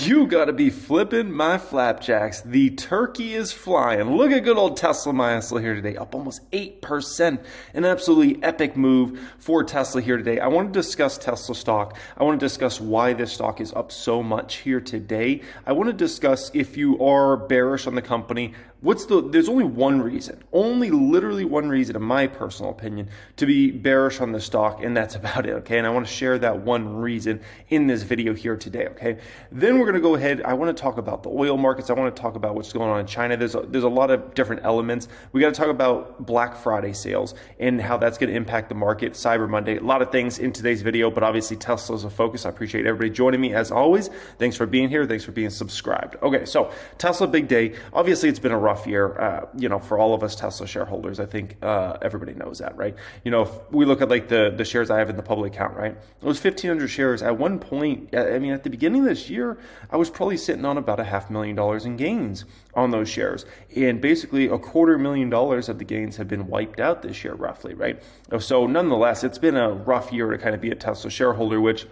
You gotta be flipping my flapjacks. The turkey is flying. Look at good old Tesla here today, up almost 8%. An absolutely epic move for Tesla here today. I want to discuss Tesla stock. I want to discuss why this stock is up so much here today. I want to discuss if you are bearish on the company. There's only one reason, only literally one reason, in my personal opinion, to be bearish on the stock, and that's about it, okay? And I want to share that one reason in this video here today, okay? Then we're going to go ahead. I want to talk about the oil markets. I want to talk about what's going on in China. There's a lot of different elements. We got to talk about Black Friday sales and how that's going to impact the market, Cyber Monday, a lot of things in today's video, but obviously Tesla's a focus. I appreciate everybody joining me as always. Thanks for being here. Thanks for being subscribed. Okay, so Tesla, big day. Obviously, it's been a rough year, for all of us Tesla shareholders. I think everybody knows that, right? If we look at like the shares I have in the public account, right? It was 1,500 shares at one point. I mean, at the beginning of this year, I was probably sitting on about $500,000 in gains on those shares. And basically $250,000 of the gains have been wiped out this year, roughly, right? So nonetheless, it's been a rough year to kind of be a Tesla shareholder, which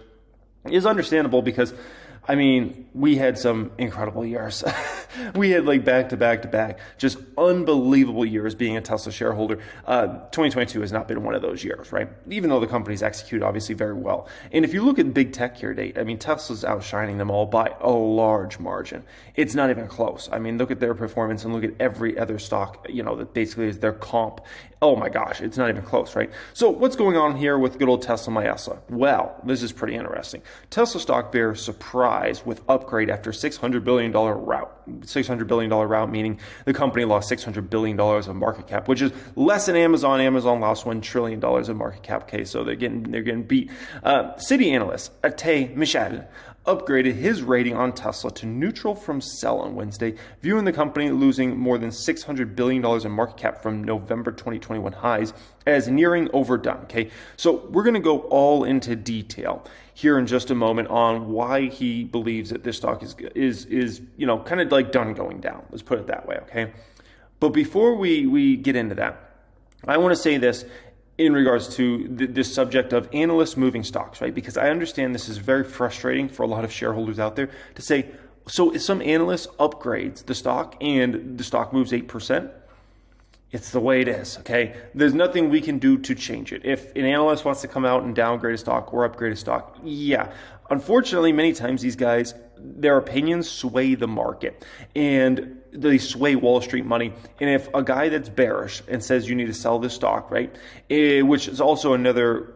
is understandable because I mean, we had some incredible years. We had like back to back, just unbelievable years being a Tesla shareholder. 2022 has not been one of those years, right? Even though the company's executed obviously very well. And if you look at big tech year to date, I mean, Tesla's outshining them all by a large margin. It's not even close. I mean, look at their performance and look at every other stock, that basically is their comp. Oh my gosh, it's not even close, right? So what's going on here with good old Tesla Myesla? Well, this is pretty interesting. Tesla stock bears surprise with upgrade after $600 billion rout. $600 billion rout, meaning the company lost $600 billion of market cap, which is less than Amazon. Amazon lost $1 trillion of market cap. Okay, so they're getting beat. Citi analyst Ate Michel upgraded his rating on Tesla to neutral from sell on Wednesday, viewing the company losing more than $600 billion in market cap from November 2021 highs as nearing overdone. Okay, so we're going to go all into detail here in just a moment on why he believes that this stock is kind of like done going down. Let's put it that way, okay? But before we get into that, I want to say this in regards to this subject of analysts moving stocks, right? Because I understand this is very frustrating for a lot of shareholders out there to say, so if some analyst upgrades the stock and the stock moves 8%, it's the way it is, okay? There's nothing we can do to change it. If an analyst wants to come out and downgrade a stock or upgrade a stock, yeah. Unfortunately, many times these guys, their opinions sway the market and they sway Wall Street money. And if a guy that's bearish and says you need to sell this stock, right, which is also another,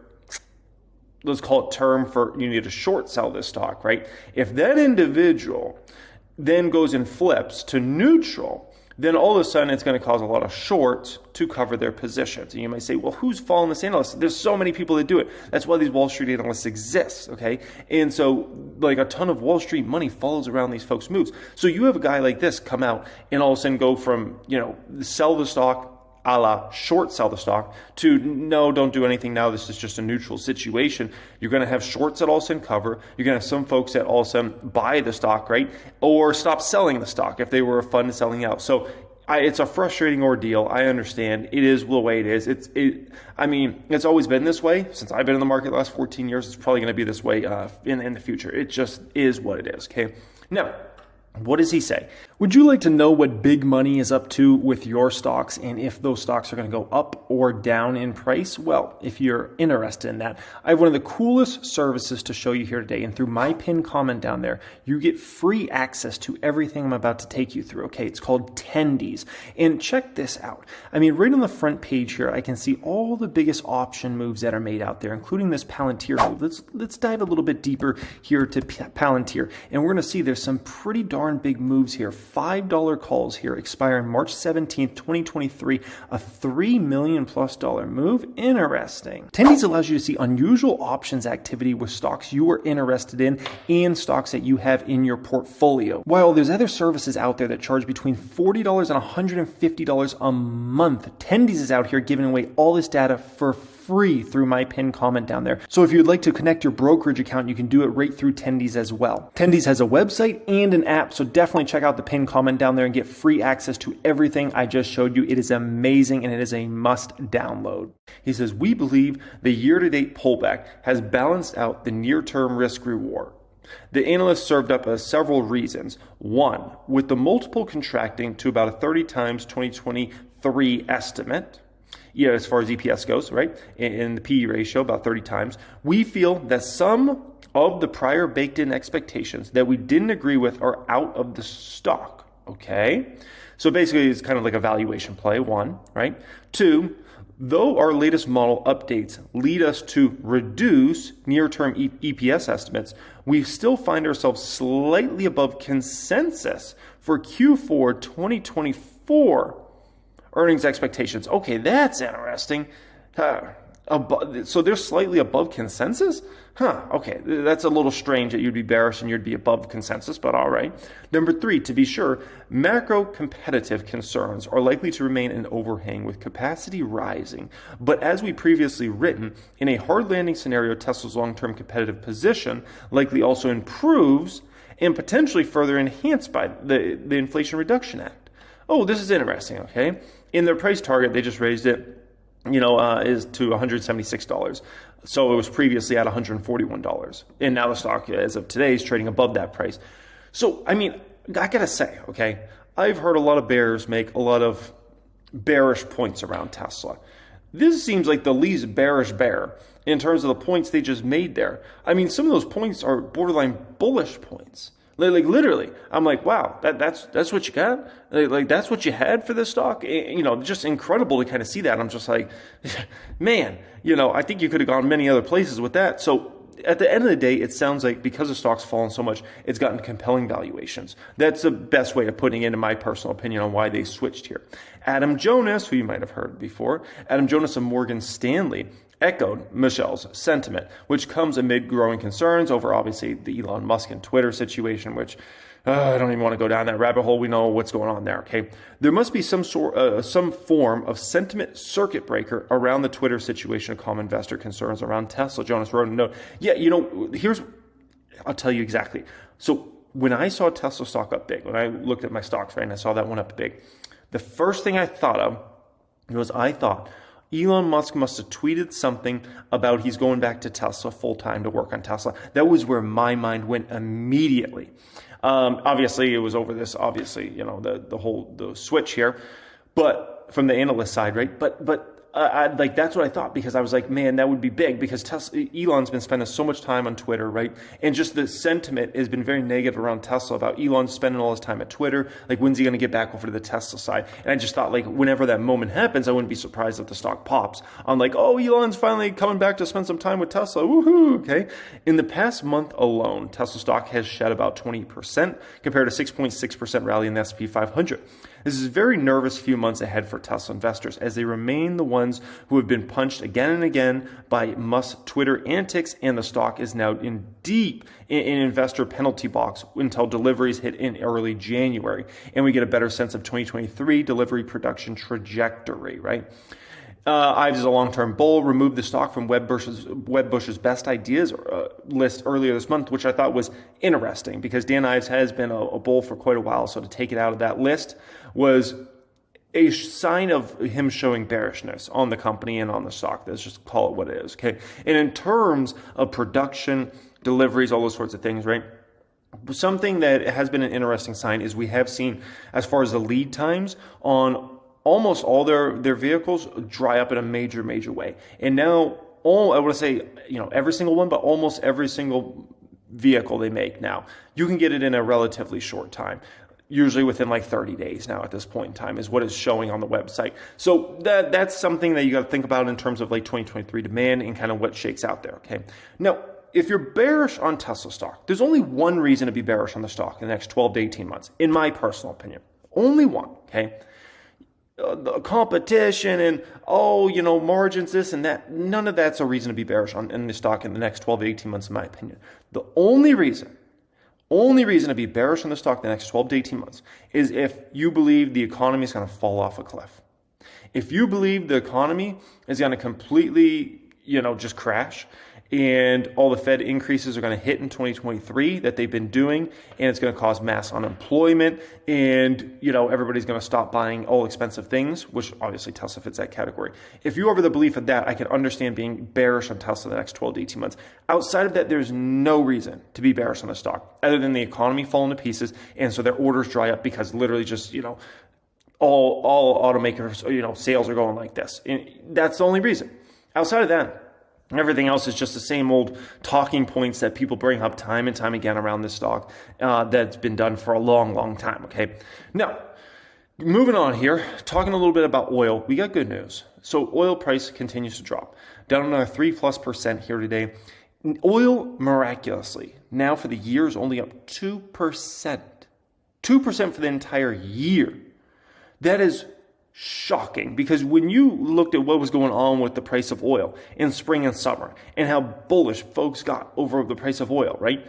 let's call it term for you need to short sell this stock, right? If that individual then goes and flips to neutral, then all of a sudden it's going to cause a lot of shorts to cover their positions. And you might say, well, who's following this analyst? There's so many people that do it. That's why these Wall Street analysts exist, okay? And so like a ton of Wall Street money follows around these folks' moves. So you have a guy like this come out and all of a sudden go from, sell the stock, a la short sell the stock, to no, don't do anything now. This is just a neutral situation. You're going to have shorts that all of a sudden cover. You're going to have some folks that all of a sudden buy the stock, right? Or stop selling the stock if they were a fund selling out. So it's a frustrating ordeal. I understand. It is the way it is. It's always been this way since I've been in the market the last 14 years. It's probably going to be this way in the future. It just is what it is, okay? Now, what does he say? Would you like to know what big money is up to with your stocks and if those stocks are going to go up or down in price? Well, if you're interested in that, I have one of the coolest services to show you here today. And through my pinned comment down there, you get free access to everything I'm about to take you through. Okay, it's called Tendies. And check this out. Right on the front page here, I can see all the biggest option moves that are made out there, including this Palantir move. Let's dive a little bit deeper here to Palantir. And we're going to see there's some pretty darn big moves here. $5 calls here expiring March 17th, 2023. A $3 million plus move. Interesting. Tendies allows you to see unusual options activity with stocks you are interested in and stocks that you have in your portfolio. While there's other services out there that charge between $40 and $150 a month, Tendies is out here giving away all this data for free through my pinned comment down there. So if you'd like to connect your brokerage account, you can do it right through Tendies as well. Tendies has a website and an app, so definitely check out the pinned comment down there and get free access to everything I just showed you. It is amazing and it is a must download. He says, we believe the year-to-date pullback has balanced out the near-term risk reward. The analysts served up several reasons. One, with the multiple contracting to about a 30 times 2023 estimate, as far as EPS goes, right? In the PE ratio, about 30 times, we feel that some of the prior baked in expectations that we didn't agree with are out of the stock, okay? So basically, it's kind of like a valuation play, one, right? Two, though our latest model updates lead us to reduce near-term EPS estimates, we still find ourselves slightly above consensus for Q4 2024 earnings expectations. Okay, that's interesting. So they're slightly above consensus? Okay, that's a little strange that you'd be bearish and you'd be above consensus, but all right. Number three, to be sure, macro competitive concerns are likely to remain an overhang with capacity rising. But as we previously written, in a hard landing scenario, Tesla's long-term competitive position likely also improves and potentially further enhanced by the Inflation Reduction Act. Oh, this is interesting, okay? In their price target, they just raised it is to $176. So it was previously at $141. And now the stock, as of today, is trading above that price. So, I mean, I gotta say, okay, I've heard a lot of bears make a lot of bearish points around Tesla. This seems like the least bearish bear in terms of the points they just made there. I mean, some of those points are borderline bullish points. Like literally, I'm like, wow, that's what you got? Like that's what you had for this stock? Just incredible to kind of see that. I'm just like, man, I think you could have gone many other places with that. So at the end of the day, it sounds like because the stock's fallen so much, it's gotten compelling valuations. That's the best way of putting it, in my personal opinion, on why they switched here. Adam Jonas, who you might have heard before, Adam Jonas of Morgan Stanley, echoed Michelle's sentiment, which comes amid growing concerns over obviously the Elon Musk and Twitter situation, which I don't even want to go down that rabbit hole. We know what's going on there. Okay, there must be some form of sentiment circuit breaker around the Twitter situation of calm investor concerns around Tesla. Jonas wrote a note. Yeah, I'll tell you exactly. So when I saw Tesla stock up big, when I looked at my stocks, right, and I saw that one up big, the first thing I thought of was Elon Musk must have tweeted something about he's going back to Tesla full time to work on Tesla. That was where my mind went immediately. Obviously, it was over this, the switch here, but from the analyst side, right? But that's what I thought, because I was like, man, that would be big, because Elon's been spending so much time on Twitter, right? And just the sentiment has been very negative around Tesla about Elon spending all his time at Twitter. Like, when's he going to get back over to the Tesla side? And I just thought, like, whenever that moment happens, I wouldn't be surprised if the stock pops. I'm like, oh, Elon's finally coming back to spend some time with Tesla. Woohoo! Okay. In the past month alone, Tesla stock has shed about 20% compared to 6.6% rally in the S&P 500. This is a very nervous few months ahead for Tesla investors, as they remain the ones who have been punched again and again by Musk's Twitter antics, and the stock is now deep in investor penalty box until deliveries hit in early January, and we get a better sense of 2023 delivery production trajectory, right? Ives is a long-term bull, removed the stock from Wedbush's best ideas list earlier this month, which I thought was interesting, because Dan Ives has been a bull for quite a while. So to take it out of that list was a sign of him showing bearishness on the company and on the stock. Let's just call it what it is, okay? And in terms of production, deliveries, all those sorts of things, right? Something that has been an interesting sign is we have seen, as far as the lead times on almost all their vehicles, dry up in a major way. And now, I want to say, every single one, but almost every single vehicle they make now, you can get it in a relatively short time. Usually within like 30 days now at this point in time is what is showing on the website. So that's something that you got to think about in terms of like 2023 demand and kind of what shakes out there, okay? Now, if you're bearish on Tesla stock, there's only one reason to be bearish on the stock in the next 12 to 18 months, in my personal opinion. Only one, okay? The competition and, margins, this and that. None of that's a reason to be bearish in the stock in the next 12 to 18 months, in my opinion. The only reason to be bearish on the stock the next 12 to 18 months is if you believe the economy is going to fall off a cliff. If you believe the economy is going to completely, just crash, and all the Fed increases are going to hit in 2023 that they've been doing, and it's going to cause mass unemployment, and everybody's going to stop buying all expensive things, which obviously Tesla fits that category. If you have the belief of that, I can understand being bearish on Tesla the next 12 to 18 months. Outside of that, there's no reason to be bearish on the stock other than the economy falling to pieces, and so their orders dry up because literally just all automakers sales are going like this. And that's the only reason. Outside of that, everything else is just the same old talking points that people bring up time and time again around this stock that's been done for a long, long time, okay? Now, moving on here, talking a little bit about oil, we got good news. So oil price continues to drop, down another 3+% here today. Oil, miraculously, now for the year is only up 2%. 2% for the entire year. That is shocking, because when you looked at what was going on with the price of oil in spring and summer and how bullish folks got over the price of oil, right?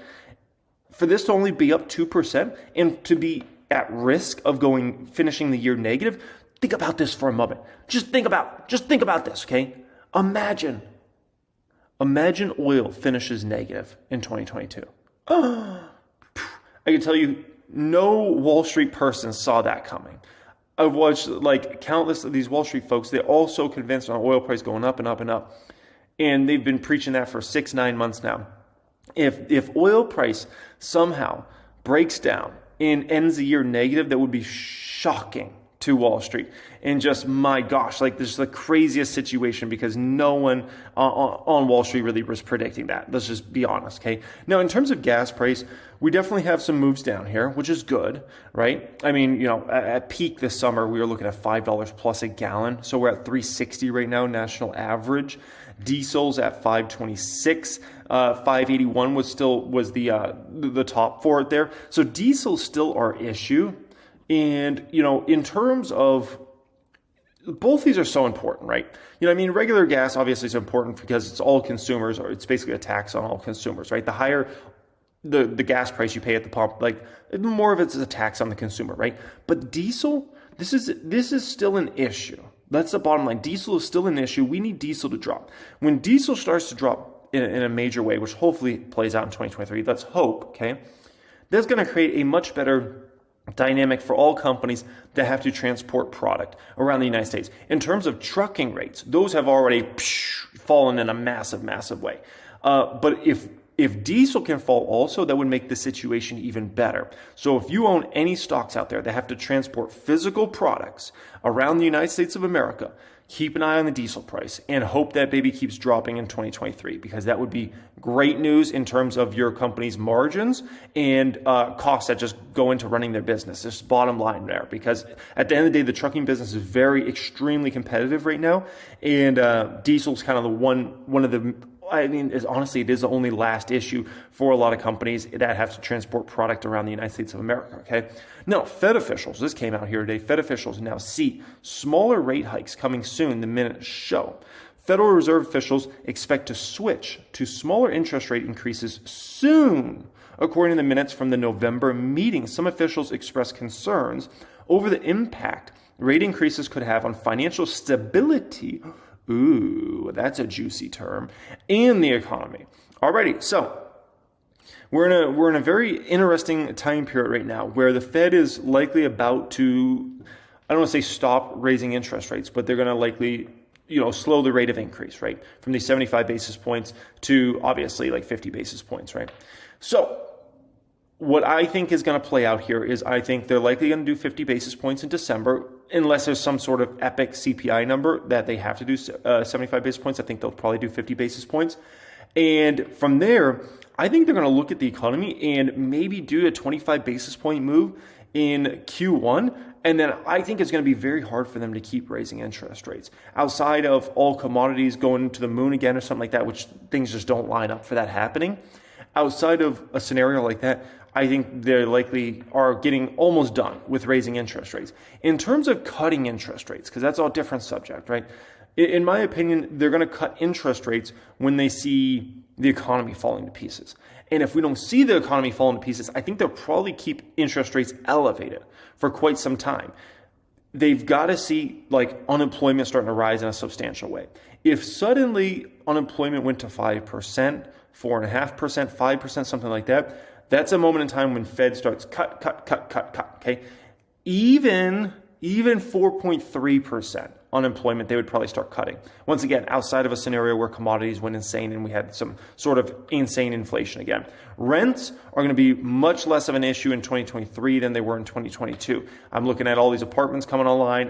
For this to only be up 2% and to be at risk of finishing the year negative, think about this for a moment. Just think about this, okay? Imagine oil finishes negative in 2022. I can tell you, no Wall Street person saw that coming. I've watched countless of these Wall Street folks. They're all so convinced on oil price going up and up and up. And they've been preaching that for 6-9 months now. If oil price somehow breaks down and ends the year negative, that would be shocking to Wall Street. And just, my gosh, this is the craziest situation, because no one on Wall Street really was predicting that. Let's just be honest, okay? Now, in terms of gas price, we definitely have some moves down here, which is good, right? I mean, at peak this summer, we were looking at $5 plus a gallon. So we're at $3.60 right now, national average. Diesel's at $5.26. $5.81 was the top for it there. So diesel's still our issue. And, in terms of, both these are so important, right? Regular gas obviously is important because it's all consumers, or it's basically a tax on all consumers, right? The higher the gas price you pay at the pump, the more of it's a tax on the consumer, right? But diesel, this is still an issue. That's the bottom line. Diesel is still an issue. We need diesel to drop. When diesel starts to drop in a major way, which hopefully plays out in 2023, let's hope, okay? That's going to create a much better dynamic for all companies that have to transport product around the United States. In terms of trucking rates, those have already fallen in a massive, massive way. But if diesel can fall also, that would make the situation even better. So if you own any stocks out there that have to transport physical products around the United States of America, keep an eye on the diesel price and hope that baby keeps dropping in 2023, because that would be great news in terms of your company's margins and costs that just go into running their business. This bottom line there, because at the end of the day, the trucking business is extremely competitive right now, and diesel's kind of the one of the, honestly, it is the only last issue for a lot of companies that have to transport product around the United States of America, okay? Now, Fed officials, this came out here today, Fed officials now see smaller rate hikes coming soon, the minutes show. Federal Reserve officials expect to switch to smaller interest rate increases soon, according to the minutes from the November meeting. Some officials expressed concerns over the impact rate increases could have on financial stability. Ooh, that's a juicy term. And the economy. Alrighty, so we're in a very interesting time period right now where the Fed is likely about to, I don't want to say stop raising interest rates, but they're going to likely, slow the rate of increase, right? From these 75 basis points to obviously 50 basis points, right? So what I think is going to play out here is I think they're likely going to do 50 basis points in December, unless there's some sort of epic CPI number that they have to do 75 basis points. I think they'll probably do 50 basis points. And from there, I think they're going to look at the economy and maybe do a 25 basis point move in Q1. And then I think it's going to be very hard for them to keep raising interest rates outside of all commodities going to the moon again or something like that, which things just don't line up for that happening. Outside of a scenario like that, I think they likely are getting almost done with raising interest rates. In terms of cutting interest rates, because that's all a different subject, right? In my opinion, they're going to cut interest rates when they see the economy falling to pieces. And if we don't see the economy falling to pieces, I think they'll probably keep interest rates elevated for quite some time. they've got to see like unemployment starting to rise in a substantial way. If suddenly unemployment went to 5%, 4.5%, 5%, something like that, that's a moment in time when Fed starts cut, okay? Even 4.3% unemployment, they would probably start cutting. Once again, outside of a scenario where commodities went insane and we had some sort of insane inflation again. Rents are going to be much less of an issue in 2023 than they were in 2022. I'm looking at all these apartments coming online.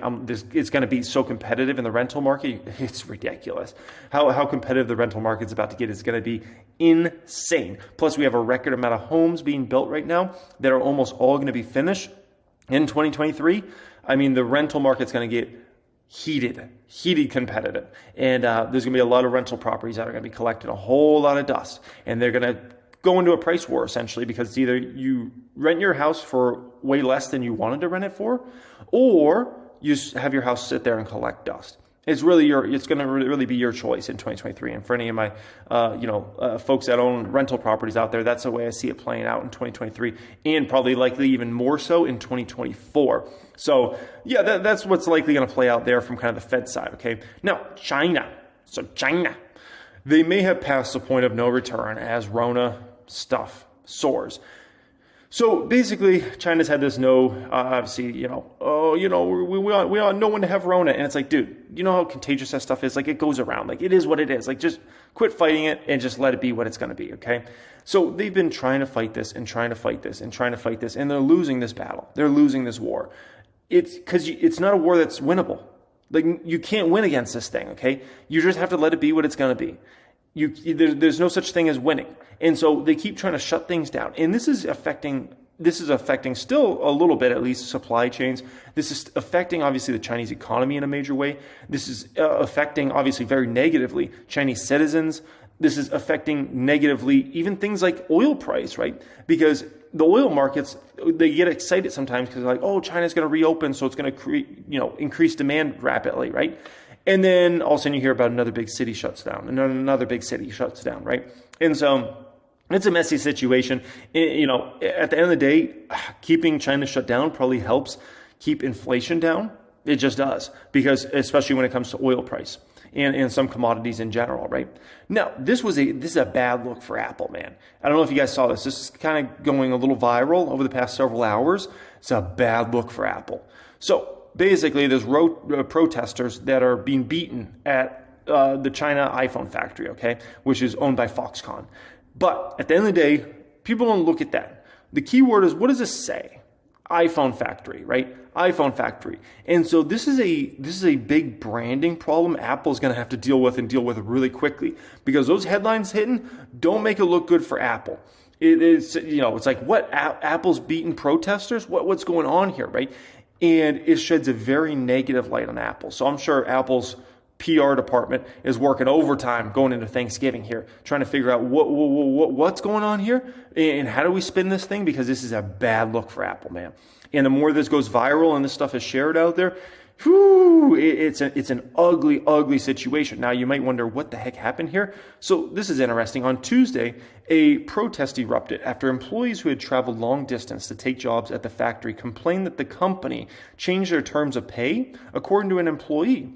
It's going to be so competitive in the rental market. It's ridiculous. How competitive the rental market is about to get is going to be insane. Plus, we have a record amount of homes being built right now that are almost all going to be finished in 2023. I mean, the rental market's going to get heated competitive. And there's going to be a lot of rental properties that are going to be collecting a whole lot of dust. And they're going to go into a price war, essentially, because it's either you rent your house for way less than you wanted to rent it for, or you have your house sit there and collect dust. It's going to really be your choice in 2023. And for any of my, folks that own rental properties out there, that's the way I see it playing out in 2023, and probably likely even more so in 2024. So yeah, that's what's likely going to play out there from kind of the Fed side. Okay. Now China, they may have passed the point of no return as Rona stuff soars. So basically, China's had this obviously, we want no one to have Rona. And it's like, dude, you know how contagious that stuff is? Like, it goes around. Like, it is what it is. Like, just quit fighting it and just let it be what it's going to be, okay? So they've been trying to fight this and trying to fight this and trying to fight this, and they're losing this battle. They're losing this war. It's because it's not a war that's winnable. Like, you can't win against this thing, okay? You just have to let it be what it's going to be. There's no such thing as winning. And so they keep trying to shut things down. And this is affecting still a little bit, at least, supply chains. This is affecting, obviously, the Chinese economy in a major way. This is affecting, obviously, very negatively Chinese citizens. This is affecting negatively even things like oil price, right? Because the oil markets, they get excited sometimes because they're like, oh, China's going to reopen, so it's going to create, increase demand rapidly, right? And then all of a sudden you hear about another big city shuts down, right? And so it's a messy situation. At the end of the day, keeping China shut down probably helps keep inflation down. It just does, because especially when it comes to oil price and some commodities in general, right? Now, this is a bad look for Apple, man. I don't know if you guys saw this. This is kind of going a little viral over the past several hours. It's a bad look for Apple. So basically, there's protesters that are being beaten at the China iPhone factory, okay, which is owned by Foxconn. But at the end of the day, people don't look at that. The key word is, what does this say? iPhone factory, right? iPhone factory. And so this is a big branding problem Apple's going to have to deal with really quickly, because those headlines hitting don't make it look good for Apple. It's like, what? Apple's beating protesters? What's going on here, right? And it sheds a very negative light on Apple. So I'm sure Apple's PR department is working overtime going into Thanksgiving here, trying to figure out what's going on here and how do we spin this thing, because this is a bad look for Apple, man. And the more this goes viral and this stuff is shared out there, it's an ugly, ugly situation. Now, you might wonder what the heck happened here. So this is interesting. On Tuesday, a protest erupted after employees who had traveled long distance to take jobs at the factory complained that the company changed their terms of pay. According to an employee,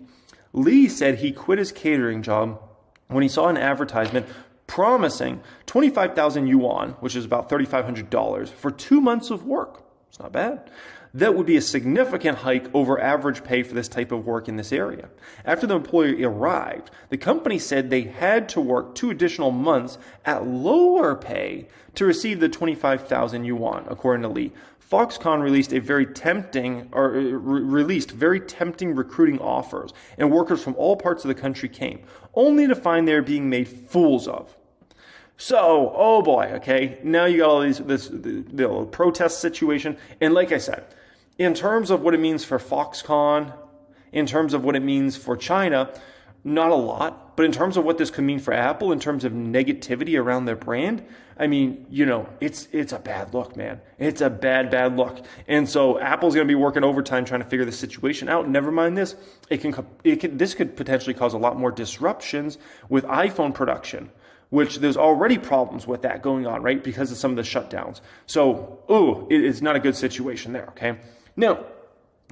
Lee said he quit his catering job when he saw an advertisement promising 25,000 yuan, which is about $3,500, for 2 months of work. It's not bad. That would be a significant hike over average pay for this type of work in this area. After the employee arrived, the company said they had to work 2 additional months at lower pay to receive the 25,000 yuan, according to Lee. Foxconn released very tempting recruiting offers, and workers from all parts of the country came, only to find they were being made fools of. So, oh boy, okay, now you got all this protest situation, and like I said, in terms of what it means for Foxconn, in terms of what it means for China, not a lot, but in terms of what this could mean for Apple, in terms of negativity around their brand, I mean, it's a bad look, man. It's a bad look. And so Apple's going to be working overtime trying to figure this situation out. Never mind this. This could potentially cause a lot more disruptions with iPhone production, which there's already problems with that going on, right? Because of some of the shutdowns. So, it's not a good situation there, okay? Now,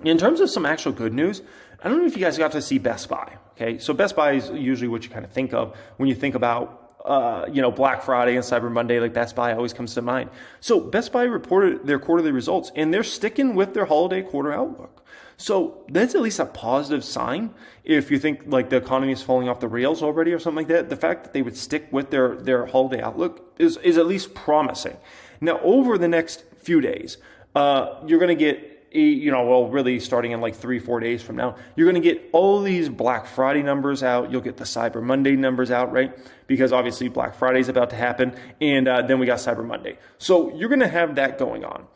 In terms of some actual good news, I don't know if you guys got to see Best Buy. Okay, so Best Buy is usually what you kind of think of when you think about Black Friday and Cyber Monday. Like Best Buy always comes to mind. So Best Buy reported their quarterly results, and they're sticking with their holiday quarter outlook. So that's at least a positive sign. If you think like the economy is falling off the rails already or something like that, the fact that they would stick with their holiday outlook is at least promising. Now, over the next few days, you're going to get really starting in like 3-4 days from now, you're going to get all these Black Friday numbers out. You'll get the Cyber Monday numbers out, right? Because obviously Black Friday is about to happen, and then we got Cyber Monday. So you're going to have that going on,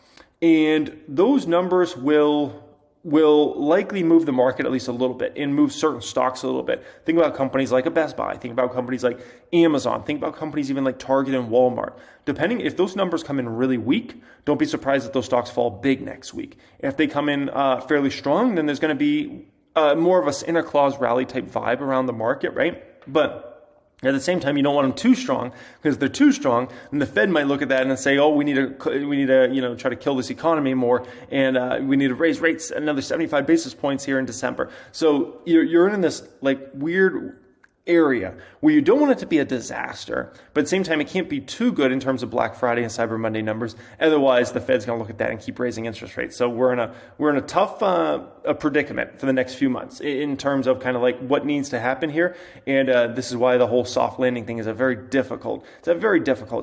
and those numbers will likely move the market at least a little bit and move certain stocks a little bit. Think about companies like a Best Buy. Think about companies like Amazon. Think about companies even like Target and Walmart. Depending, if those numbers come in really weak, don't be surprised if those stocks fall big next week. If they come in fairly strong, then there's going to be more of a Santa Claus rally type vibe around the market, right? But at the same time, you don't want them too strong, because if they're too strong, then the Fed might look at that and say, "Oh, we need to try to kill this economy more, and we need to raise rates another 75 basis points here in December." So you're in this like weird area where you don't want it to be a disaster, but at the same time, it can't be too good in terms of Black Friday and Cyber Monday numbers. Otherwise, the Fed's going to look at that and keep raising interest rates. So we're in a tough a predicament for the next few months in terms of kind of like what needs to happen here. And this is why the whole soft landing thing is a very difficult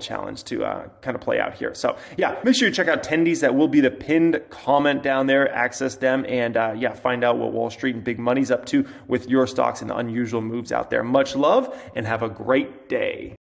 challenge to kind of play out here. So yeah, make sure you check out Tendies. That will be the pinned comment down there. Access them and find out what Wall Street and big money's up to with your stocks and the unusual moves out there. Much love and have a great day.